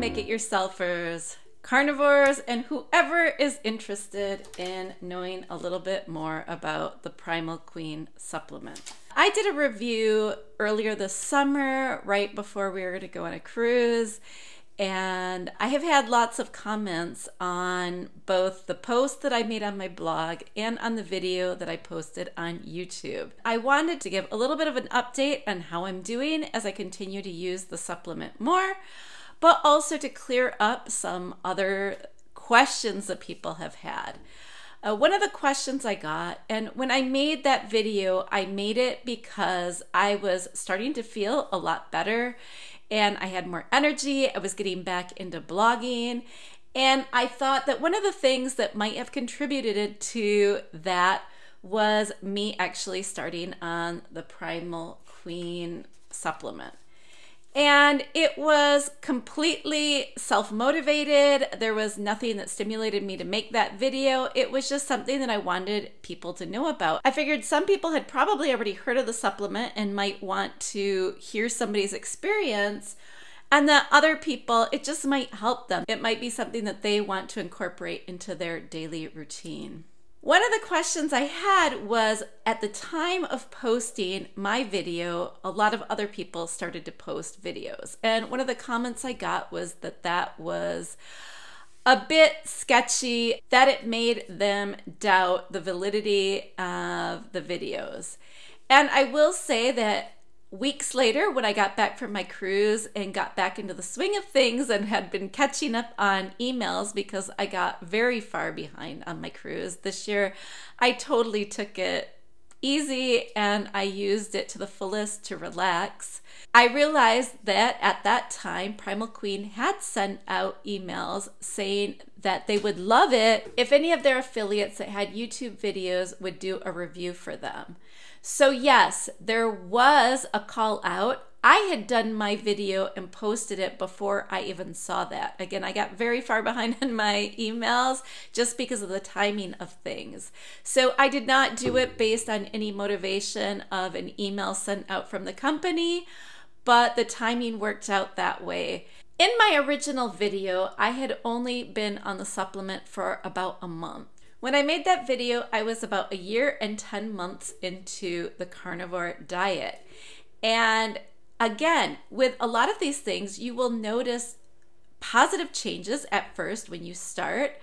make-it-yourselfers, carnivores, and whoever is interested in knowing a little bit more about the Primal Queen supplement. I did a review earlier this summer, right before we were going to go on a cruise, and I have had lots of comments on both the post that I made on my blog and on the video that I posted on YouTube. I wanted to give a little bit of an update on how I'm doing as I continue to use the supplement more, but also to clear up some other questions that people have had. One of the questions I got, and when I made that video, I made it because I was starting to feel a lot better and I had more energy. I was getting back into blogging, and I thought that one of the things that might have contributed to that was me actually starting on the Primal Queen supplement. And it was completely self-motivated. There was nothing that stimulated me to make that video. It was just something that I wanted people to know about. I figured some people had probably already heard of the supplement and might want to hear somebody's experience, and that other people, it just might help them. It might be something that they want to incorporate into their daily routine. One of the questions I had was, at the time of posting my video, a lot of other people started to post videos. And one of the comments I got was that that was a bit sketchy, that it made them doubt the validity of the videos. And I will say that weeks later, when I got back from my cruise and got back into the swing of things and had been catching up on emails because I got very far behind on my cruise this year, I totally took it easy and I used it to the fullest to relax. I realized that at that time, Primal Queen had sent out emails saying that they would love it if any of their affiliates that had YouTube videos would do a review for them. So yes, there was a call out. I had done my video and posted it before I even saw that. Again, I got very far behind in my emails just because of the timing of things. So I did not do it based on any motivation of an email sent out from the company, but the timing worked out that way. In my original video, I had only been on the supplement for about a month. When I made that video, I was about 1 year and 10 months into the carnivore diet. And again, with a lot of these things, you will notice positive changes at first when you start.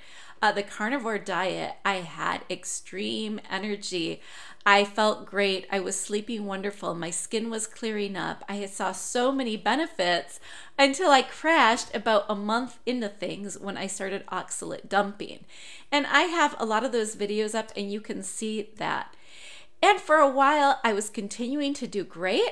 The carnivore diet, I had extreme energy. I felt great. I was sleeping wonderful. My skin was clearing up. I saw so many benefits until I crashed about a month into things when I started oxalate dumping. And I have a lot of those videos up and you can see that. And for a while, I was continuing to do great.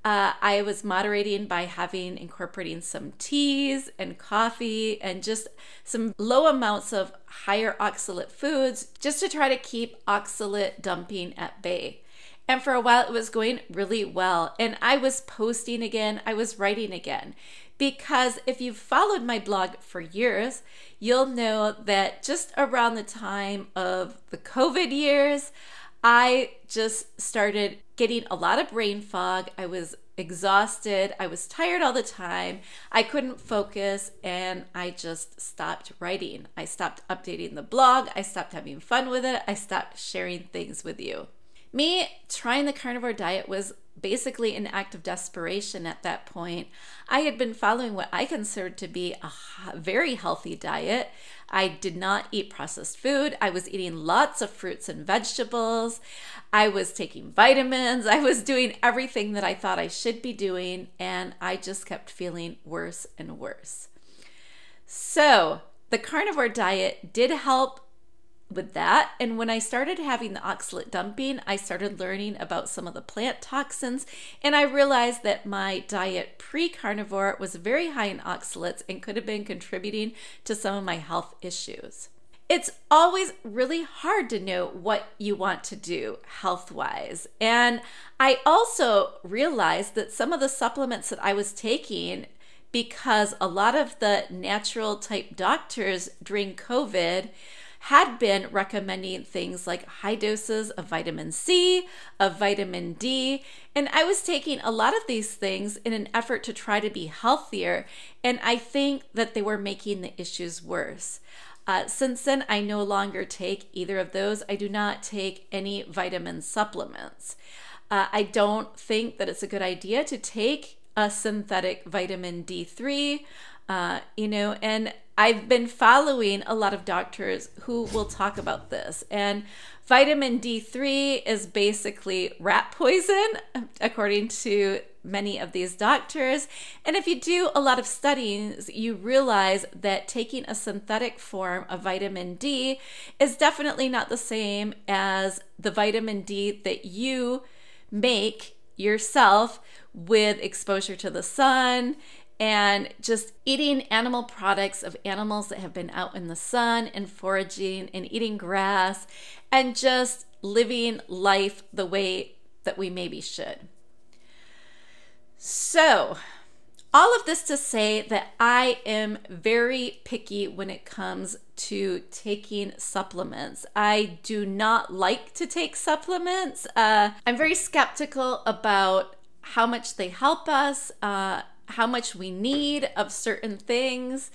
I was moderating by incorporating some teas and coffee and just some low amounts of higher oxalate foods just to try to keep oxalate dumping at bay. And for a while it was going really well. And I was posting again, I was writing again. Because if you've followed my blog for years, you'll know that just around the time of the COVID years, I just started getting a lot of brain fog. I was exhausted. I was tired all the time. I couldn't focus, and I just stopped writing. I stopped updating the blog. I stopped having fun with it. I stopped sharing things with you. Me trying the carnivore diet was basically an act of desperation at that point. I had been following what I considered to be a very healthy diet. I did not eat processed food. I was eating lots of fruits and vegetables. I was taking vitamins. I was doing everything that I thought I should be doing, and I just kept feeling worse and worse. So the carnivore diet did help with that. And when I started having the oxalate dumping, I started learning about some of the plant toxins, and I realized that my diet pre-carnivore was very high in oxalates and could have been contributing to some of my health issues. It's always really hard to know what you want to do health-wise. And I also realized that some of the supplements that I was taking, because a lot of the natural type doctors during COVID had been recommending things like high doses of vitamin C, of vitamin D, and I was taking a lot of these things in an effort to try to be healthier, and I think that they were making the issues worse. Since then, I no longer take either of those. I do not take any vitamin supplements. I don't think that it's a good idea to take a synthetic vitamin D3, and I've been following a lot of doctors who will talk about this. And vitamin D3 is basically rat poison, according to many of these doctors. And if you do a lot of studies, you realize that taking a synthetic form of vitamin D is definitely not the same as the vitamin D that you make yourself with exposure to the sun and just eating animal products of animals that have been out in the sun and foraging and eating grass and just living life the way that we maybe should. So, all of this to say that I am very picky when it comes to taking supplements. I do not like to take supplements. I'm very skeptical about how much they help us, how much we need of certain things.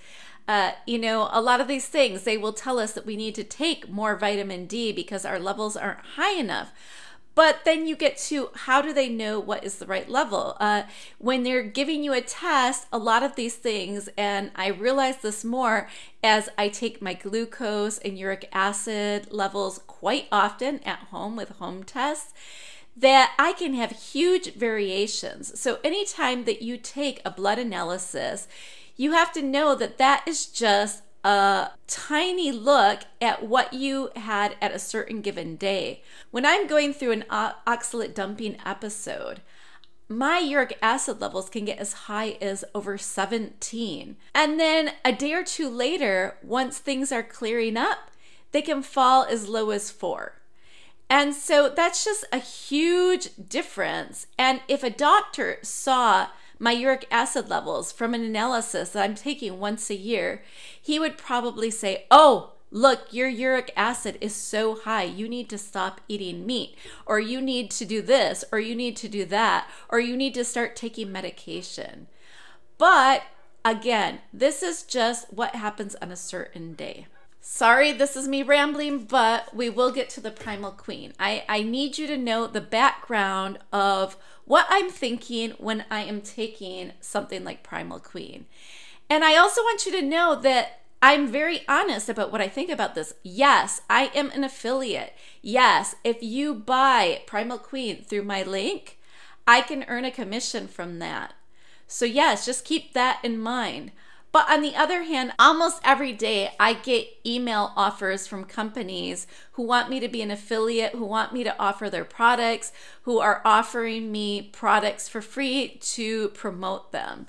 A lot of these things, they will tell us that we need to take more vitamin D because our levels aren't high enough. But then you get to, how do they know what is the right level? When they're giving you a test, a lot of these things, and I realize this more as I take my glucose and uric acid levels quite often at home with home tests, that I can have huge variations. So anytime that you take a blood analysis, you have to know that that is just a tiny look at what you had at a certain given day. When I'm going through an oxalate dumping episode, my uric acid levels can get as high as over 17. And then a day or two later, once things are clearing up, they can fall as low as 4. And so that's just a huge difference. And if a doctor saw my uric acid levels from an analysis that I'm taking once a year, he would probably say, oh, look, your uric acid is so high, you need to stop eating meat, or you need to do this, or you need to do that, or you need to start taking medication. But again, this is just what happens on a certain day. Sorry, this is me rambling, but we will get to the Primal Queen. I need you to know the background of what I'm thinking when I am taking something like Primal Queen. And I also want you to know that I'm very honest about what I think about this. Yes, I am an affiliate. Yes, if you buy Primal Queen through my link, I can earn a commission from that. So yes, just keep that in mind. But on the other hand, almost every day I get email offers from companies who want me to be an affiliate, who want me to offer their products, who are offering me products for free to promote them.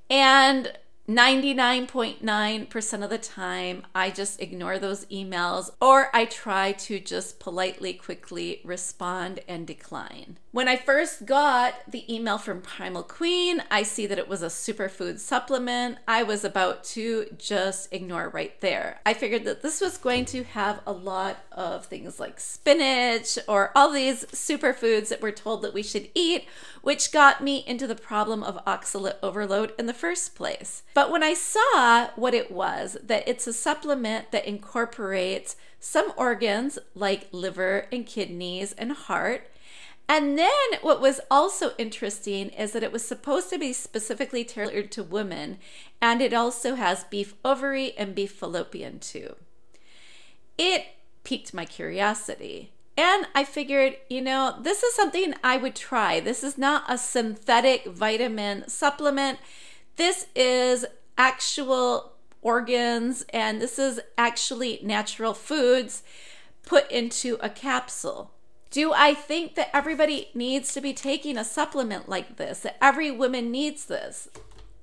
And 99.9% of the time, I just ignore those emails, or I try to just politely, quickly respond and decline. When I first got the email from Primal Queen, I see that it was a superfood supplement. I was about to just ignore right there. I figured that this was going to have a lot of things like spinach or all these superfoods that we're told that we should eat, which got me into the problem of oxalate overload in the first place. But when I saw what it was, that it's a supplement that incorporates some organs like liver and kidneys and heart. And then what was also interesting is that it was supposed to be specifically tailored to women, and it also has beef ovary and beef fallopian tube. It piqued my curiosity. And I figured, this is something I would try. This is not a synthetic vitamin supplement. This is actual organs, and this is actually natural foods put into a capsule. Do I think that everybody needs to be taking a supplement like this, that every woman needs this?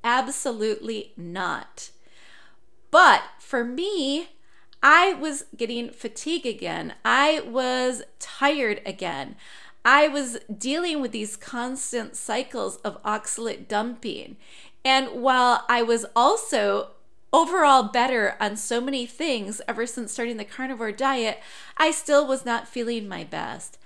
Absolutely not. But for me, I was getting fatigue again. I was tired again. I was dealing with these constant cycles of oxalate dumping. And while I was also overall better on so many things ever since starting the carnivore diet, I still was not feeling my best.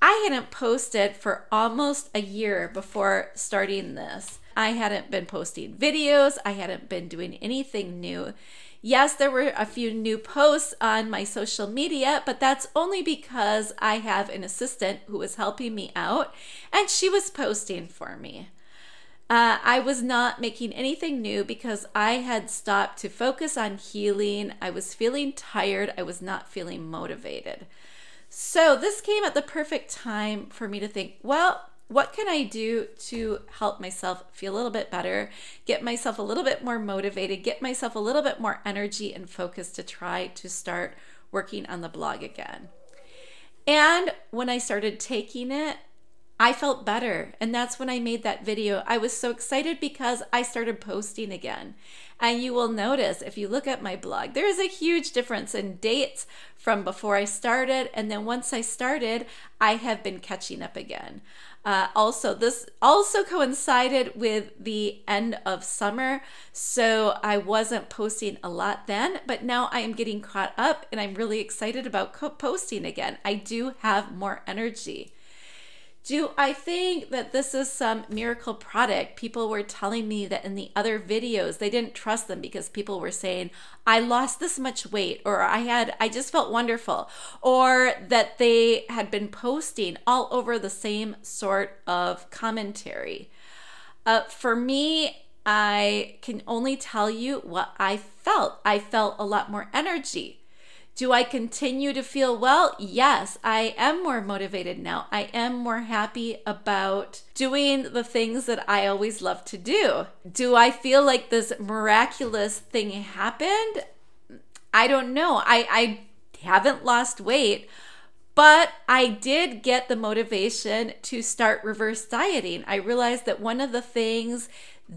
I hadn't posted for almost a year before starting this. I hadn't been posting videos. I hadn't been doing anything new. Yes, there were a few new posts on my social media, but that's only because I have an assistant who was helping me out, and she was posting for me. I was not making anything new because I had stopped to focus on healing. I was feeling tired. I was not feeling motivated. So this came at the perfect time for me to think, well, what can I do to help myself feel a little bit better, get myself a little bit more motivated, get myself a little bit more energy and focus to try to start working on the blog again. And when I started taking it, I felt better. And that's when I made that video. I was so excited because I started posting again. And you will notice if you look at my blog, there is a huge difference in dates from before I started. And then once I started, I have been catching up again. This also coincided with the end of summer, so I wasn't posting a lot then, but now I am getting caught up and I'm really excited about posting again. I do have more energy. Do I think that this is some miracle product? People were telling me that in the other videos, they didn't trust them because people were saying, I lost this much weight, or I just felt wonderful, or that they had been posting all over the same sort of commentary. For me, I can only tell you what I felt. I felt a lot more energy. Do I continue to feel well? Yes, I am more motivated now. I am more happy about doing the things that I always love to do. Do I feel like this miraculous thing happened? I don't know. I haven't lost weight, but I did get the motivation to start reverse dieting. I realized that one of the things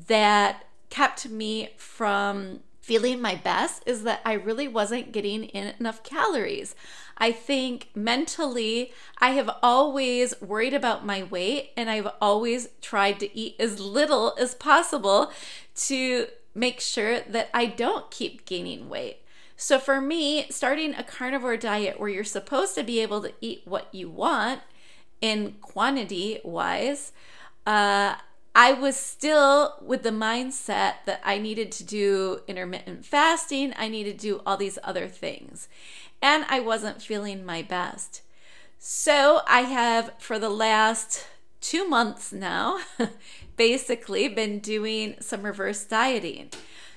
that kept me from feeling my best is that I really wasn't getting in enough calories. I think mentally, I have always worried about my weight and I've always tried to eat as little as possible to make sure that I don't keep gaining weight. So for me, starting a carnivore diet where you're supposed to be able to eat what you want in quantity wise, I was still with the mindset that I needed to do intermittent fasting. I needed to do all these other things. And I wasn't feeling my best. So I have, for the last 2 months now, basically been doing some reverse dieting.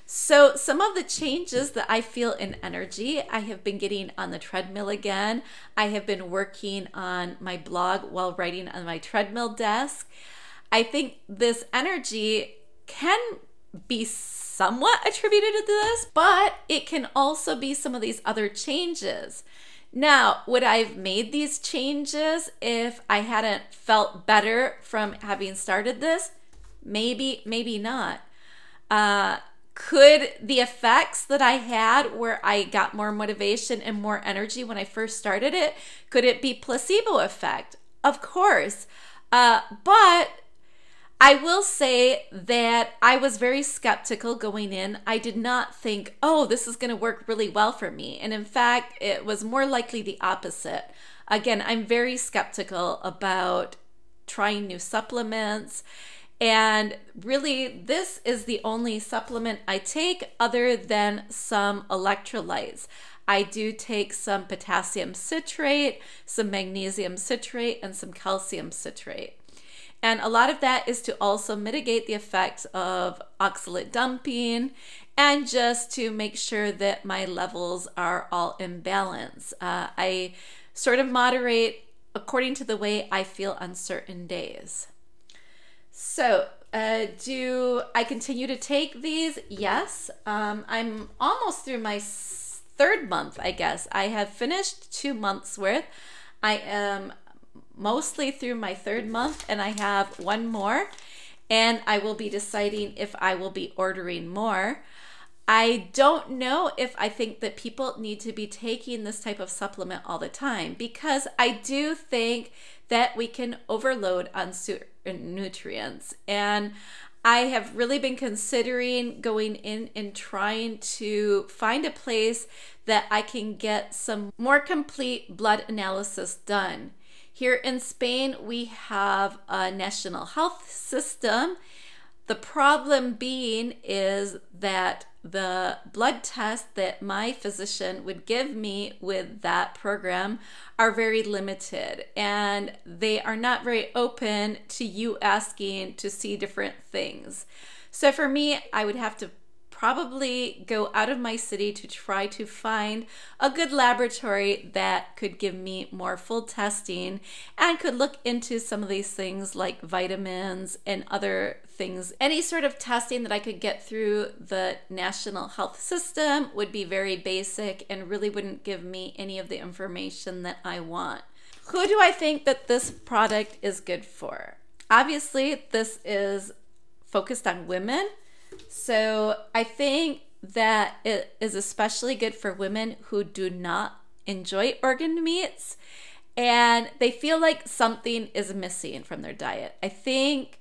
So some of the changes that I feel in energy, I have been getting on the treadmill again. I have been working on my blog while writing on my treadmill desk. I think this energy can be somewhat attributed to this, but it can also be some of these other changes. Now, would I have made these changes if I hadn't felt better from having started this? Maybe, maybe not. Could the effects that I had where I got more motivation and more energy when I first started it, could it be placebo effect? Of course. But I will say that I was very skeptical going in. I did not think, oh, this is going to work really well for me. And in fact, it was more likely the opposite. Again, I'm very skeptical about trying new supplements. And really, this is the only supplement I take other than some electrolytes. I do take some potassium citrate, some magnesium citrate, and some calcium citrate. And a lot of that is to also mitigate the effects of oxalate dumping and just to make sure that my levels are all in balance. I sort of moderate according to the way I feel on certain days. So, do I continue to take these? Yes. I'm almost through my 3rd month, I guess. I have finished 2 months worth. I am mostly through my 3rd month and I have 1 more, and I will be deciding if I will be ordering more. I don't know if I think that people need to be taking this type of supplement all the time, because I do think that we can overload on certain nutrients. And I have really been considering going in and trying to find a place that I can get some more complete blood analysis done. Here in Spain, we have a national health system. The problem being is that the blood tests that my physician would give me with that program are very limited, and they are not very open to you asking to see different things. So for me, I would have to probably go out of my city to try to find a good laboratory that could give me more full testing and could look into some of these things like vitamins and other things. Any sort of testing that I could get through the national health system would be very basic and really wouldn't give me any of the information that I want. Who do I think that this product is good for? Obviously, this is focused on women. So I think that it is especially good for women who do not enjoy organ meats and they feel like something is missing from their diet. I think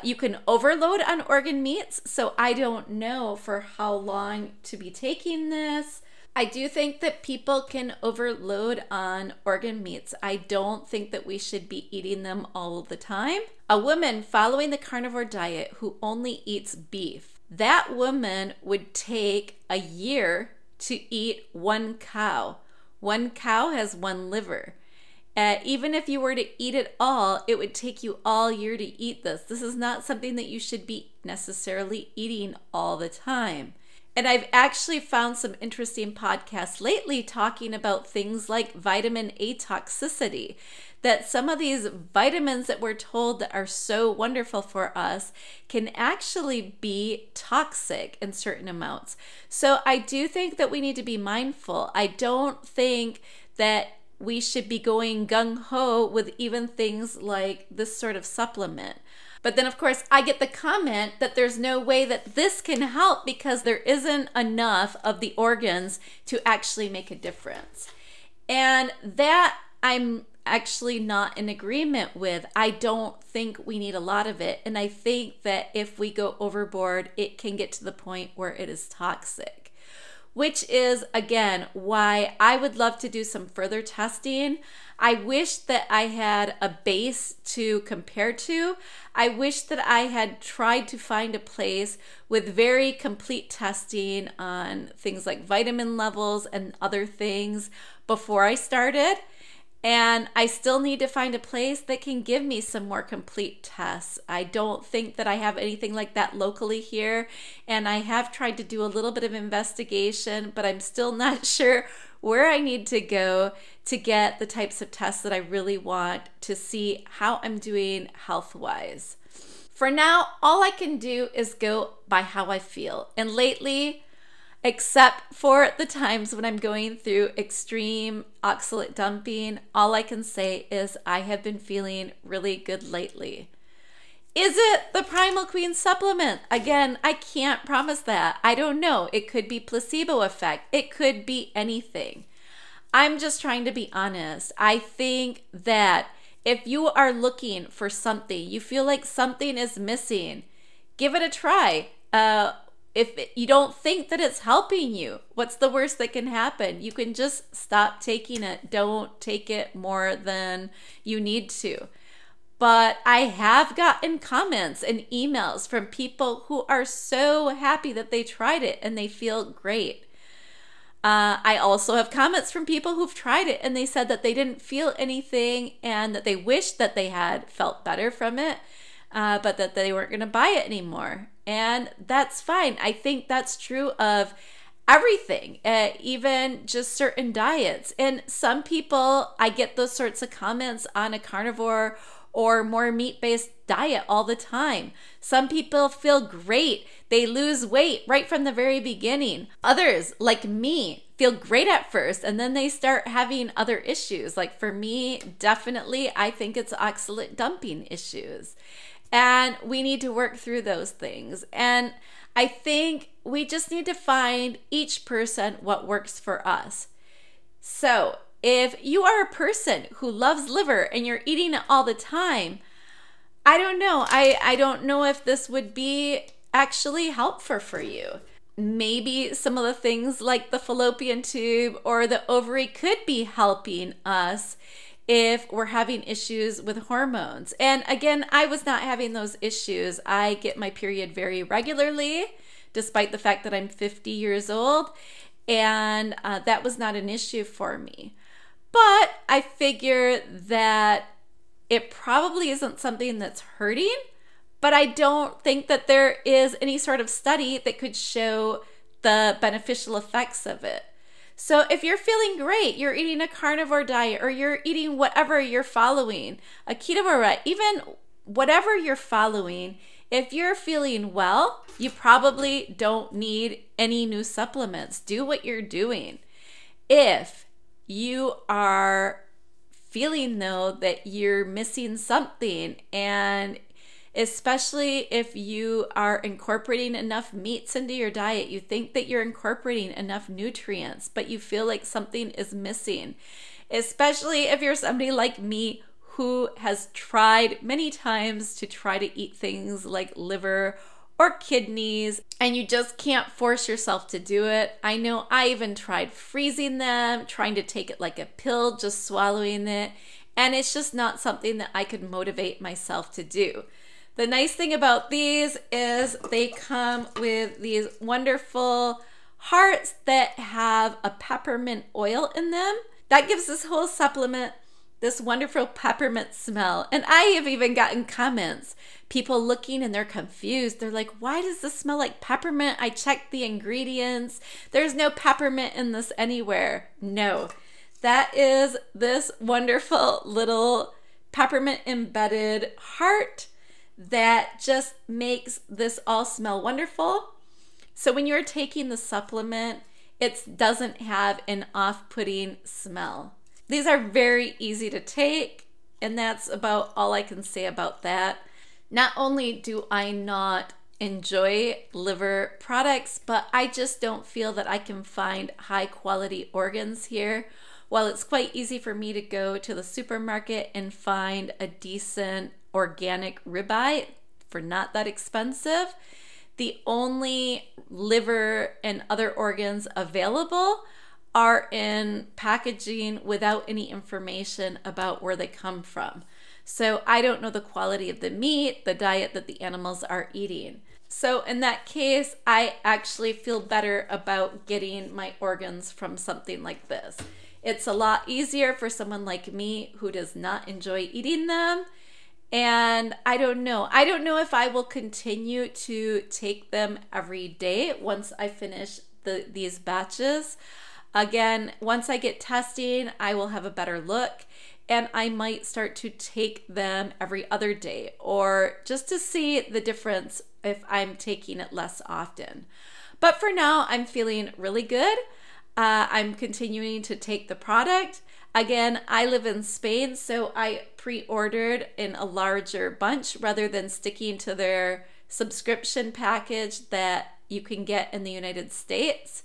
you can overload on organ meats, so I don't know for how long to be taking this. I do think that people can overload on organ meats. I don't think that we should be eating them all the time. A woman following the carnivore diet who only eats beef, that woman would take a year to eat one cow. One cow has one liver. Even if you were to eat it all, it would take you all year to eat this. This is not something that you should be necessarily eating all the time. And I've actually found some interesting podcasts lately talking about things like vitamin A toxicity, that some of these vitamins that we're told that are so wonderful for us can actually be toxic in certain amounts. So I do think that we need to be mindful. I don't think that we should be going gung-ho with even things like this sort of supplement. But then, of course, I get the comment that there's no way that this can help because there isn't enough of the organs to actually make a difference. And that I'm actually not in agreement with. I don't think we need a lot of it. And I think that if we go overboard, it can get to the point where it is toxic. Which is, again, why I would love to do some further testing. I wish that I had a base to compare to. I wish that I had tried to find a place with very complete testing on things like vitamin levels and other things before I started. And I still need to find a place that can give me some more complete tests. I don't think that I have anything like that locally here. And I have tried to do a little bit of investigation, but I'm still not sure where I need to go to get the types of tests that I really want to see how I'm doing health-wise. For now, all I can do is go by how I feel. And lately, except for the times when I'm going through extreme oxalate dumping, all I can say is I have been feeling really good lately. Is it the Primal Queen supplement? Again, I can't promise that. I don't know. It could be placebo effect. It could be anything. I'm just trying to be honest. I think that if you are looking for something, you feel like something is missing, give it a try. If you don't think that it's helping you, what's the worst that can happen? You can just stop taking it. Don't take it more than you need to. But I have gotten comments and emails from people who are so happy that they tried it and they feel great. I also have comments from people who've tried it and they said that they didn't feel anything and that they wished that they had felt better from it, but that they weren't going to buy it anymore. And that's fine. I think that's true of everything, even just certain diets. And some people, I get those sorts of comments on a carnivore or more meat-based diet all the time. Some people feel great. They lose weight right from the very beginning. Others, like me, feel great at first and then they start having other issues. Like for me, definitely, I think it's oxalate dumping issues. And we need to work through those things. And I think we just need to find each person what works for us. So if you are a person who loves liver and you're eating it all the time, I don't know. I don't know if this would be actually helpful for you. Maybe some of the things like the fallopian tube or the ovary could be helping us if we're having issues with hormones. And again, I was not having those issues. I get my period very regularly, despite the fact that I'm 50 years old, and that was not an issue for me. But I figure that it probably isn't something that's hurting, but I don't think that there is any sort of study that could show the beneficial effects of it. So if you're feeling great, you're eating a carnivore diet, or you're eating whatever you're following, a ketovore diet, even whatever you're following, if you're feeling well, you probably don't need any new supplements. Do what you're doing. If you are feeling though that you're missing something, and especially if you are incorporating enough meats into your diet, you think that you're incorporating enough nutrients, but you feel like something is missing, especially if you're somebody like me who has tried many times to try to eat things like liver or kidneys, and you just can't force yourself to do it. I know I even tried freezing them, trying to take it like a pill, just swallowing it, and it's just not something that I could motivate myself to do. The nice thing about these is they come with these wonderful hearts that have a peppermint oil in them. That gives this whole supplement this wonderful peppermint smell. And I have even gotten comments, people looking and they're confused. They're like, why does this smell like peppermint? I checked the ingredients. There's no peppermint in this anywhere. No, that is this wonderful little peppermint embedded heart that just makes this all smell wonderful. So when you're taking the supplement, it doesn't have an off-putting smell. These are very easy to take, and that's about all I can say about that. Not only do I not enjoy liver products, but I just don't feel that I can find high quality organs here. While it's quite easy for me to go to the supermarket and find a decent organic ribeye for not that expensive, the only liver and other organs available are in packaging without any information about where they come from. So I don't know the quality of the meat, the diet that the animals are eating. So in that case, I actually feel better about getting my organs from something like this. It's a lot easier for someone like me who does not enjoy eating them. And I don't know if I will continue to take them every day once I finish these batches. Again, once I get testing, I will have a better look, and I might start to take them every other day, or just to see the difference if I'm taking it less often. But for now, I'm feeling really good. I'm continuing to take the product. Again, I live in Spain, so I pre-ordered in a larger bunch rather than sticking to their subscription package that you can get in the United States.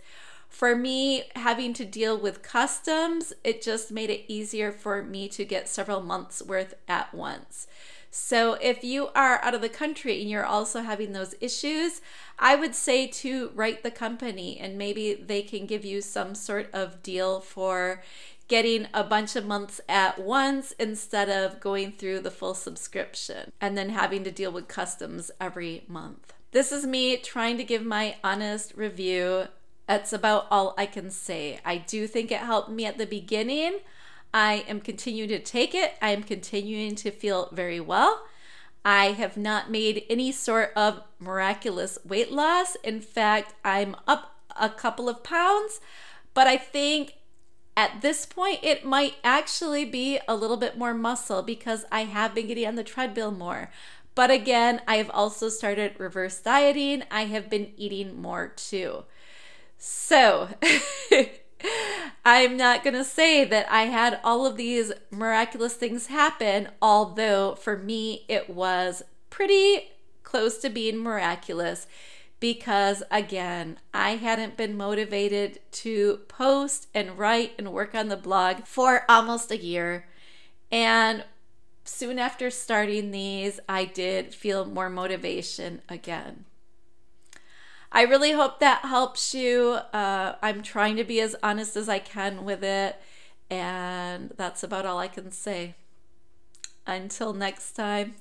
For me, having to deal with customs, it just made it easier for me to get several months worth at once. So if you are out of the country and you're also having those issues, I would say to write the company, and maybe they can give you some sort of deal for getting a bunch of months at once instead of going through the full subscription and then having to deal with customs every month. This is me trying to give my honest review. That's about all I can say. I do think it helped me at the beginning. I am continuing to take it. I am continuing to feel very well. I have not made any sort of miraculous weight loss. In fact, I'm up a couple of pounds, but I think at this point it might actually be a little bit more muscle because I have been getting on the treadmill more. But again, I have also started reverse dieting. I have been eating more too. So I'm not going to say that I had all of these miraculous things happen, although for me it was pretty close to being miraculous because, again, I hadn't been motivated to post and write and work on the blog for almost a year. And soon after starting these, I did feel more motivation again. I really hope that helps you. I'm trying to be as honest as I can with it, and that's about all I can say. Until next time,